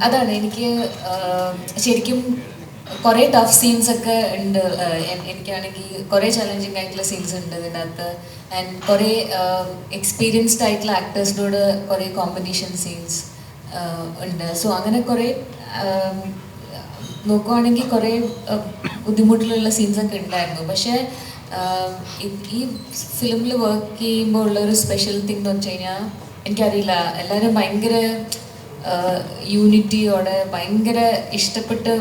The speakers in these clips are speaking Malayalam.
അതാണ് എനിക്ക് ശരിക്കും കുറേ ടഫ് സീൻസ് ഒക്കെ ഉണ്ട്. എനിക്കാണെങ്കിൽ കുറേ ചലഞ്ചിങ് ആയിട്ടുള്ള സീൻസ് ഉണ്ട് ഇതിനകത്ത്. ആൻഡ് കുറേ എക്സ്പീരിയൻസ്ഡ് ആയിട്ടുള്ള ആക്ടേഴ്സിനോട് കുറേ കോമ്പറ്റീഷൻ സീൻസ് ഉണ്ട്. സോ അങ്ങനെ കുറേ നോക്കുവാണെങ്കിൽ കുറേ ബുദ്ധിമുട്ടിലുള്ള സീൻസൊക്കെ ഉണ്ടായിരുന്നു. പക്ഷേ ഈ ഫിലിമിൽ വർക്ക് ചെയ്യുമ്പോൾ ഉള്ളൊരു സ്പെഷ്യൽ തിങ് എന്ന് വെച്ച് കഴിഞ്ഞാൽ എനിക്കറിയില്ല, എല്ലാവരും ഭയങ്കര യൂണിറ്റിയോടെ ഭയങ്കര ഇഷ്ടപ്പെട്ട്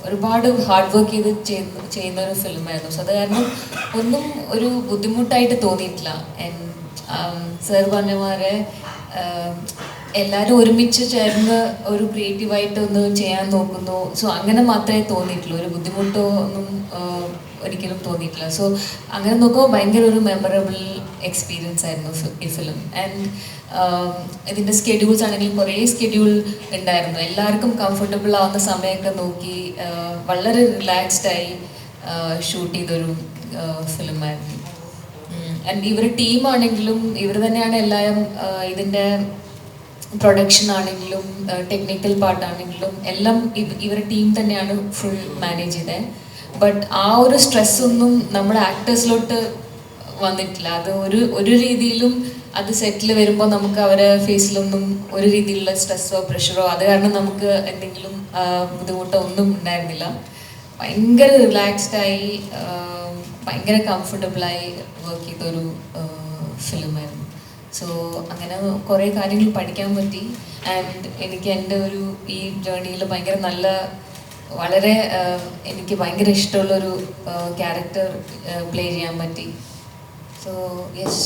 ഒരുപാട് ഹാർഡ് വർക്ക് ചെയ്യുന്ന ഒരു ഫിലിമായിരുന്നു. സോ അത് കാരണം ഒന്നും ഒരു ബുദ്ധിമുട്ടായിട്ട് തോന്നിയിട്ടില്ല. സർ പറഞ്ഞമാരെ എല്ലാവരും ഒരുമിച്ച് ചേർന്ന് ഒരു ക്രിയേറ്റീവായിട്ട് ഒന്ന് ചെയ്യാൻ നോക്കുന്നു. സോ അങ്ങനെ മാത്രമേ തോന്നിയിട്ടുള്ളൂ, ഒരു ബുദ്ധിമുട്ടോ ഒന്നും ഒരിക്കലും തോന്നിയിട്ടില്ല. സോ അങ്ങനെ നോക്കുമ്പോൾ ഭയങ്കര ഒരു മെമ്മറബിൾ എക്സ്പീരിയൻസ് ആയിരുന്നു ഈ ഫിലിം. ആൻഡ് ഇതിൻ്റെ സ്കെഡ്യൂൾസ് ആണെങ്കിലും കുറേ സ്കെഡ്യൂൾ ഉണ്ടായിരുന്നു. എല്ലാവർക്കും കംഫർട്ടബിൾ ആവുന്ന സമയമൊക്കെ നോക്കി വളരെ റിലാക്സ്ഡായി ഷൂട്ട് ചെയ്തൊരു ഫിലിമായിരുന്നു. ആൻഡ് ഇവർ ടീമാണെങ്കിലും ഇവർ തന്നെയാണ് എല്ലാം, ഇതിൻ്റെ പ്രൊഡക്ഷൻ ആണെങ്കിലും ടെക്നിക്കൽ പാർട്ടാണെങ്കിലും എല്ലാം ഇവരുടെ ടീം തന്നെയാണ് ഫുൾ മാനേജ് ചെയ്തത്. ബട്ട് ആ ഒരു സ്ട്രെസ്സൊന്നും നമ്മുടെ ആക്ടേഴ്സിലോട്ട് വന്നിട്ടില്ല. അത് ഒരു രീതിയിലും അത് സെറ്റിൽ വരുമ്പോൾ നമുക്ക് അവരെ ഫേസിലൊന്നും ഒരു രീതിയിലുള്ള സ്ട്രെസ്സോ പ്രഷറോ അത് കാരണം നമുക്ക് എന്തെങ്കിലും ബുദ്ധിമുട്ടോ ഒന്നും ഉണ്ടായിരുന്നില്ല. ഭയങ്കര റിലാക്സ്ഡായി ഭയങ്കര കംഫർട്ടബിളായി വർക്ക് ചെയ്തൊരു ഫിലിമായിരുന്നു. സോ അങ്ങനെ കുറേ കാര്യങ്ങൾ പഠിക്കാൻ പറ്റി. ആൻഡ് എനിക്ക് എൻ്റെ ഈ ജേർണിയിൽ ഭയങ്കര വളരെ എനിക്ക് ഭയങ്കര ഇഷ്ടമുള്ളൊരു ക്യാരക്ടർ പ്ലേ ചെയ്യാൻ പറ്റി. So yes.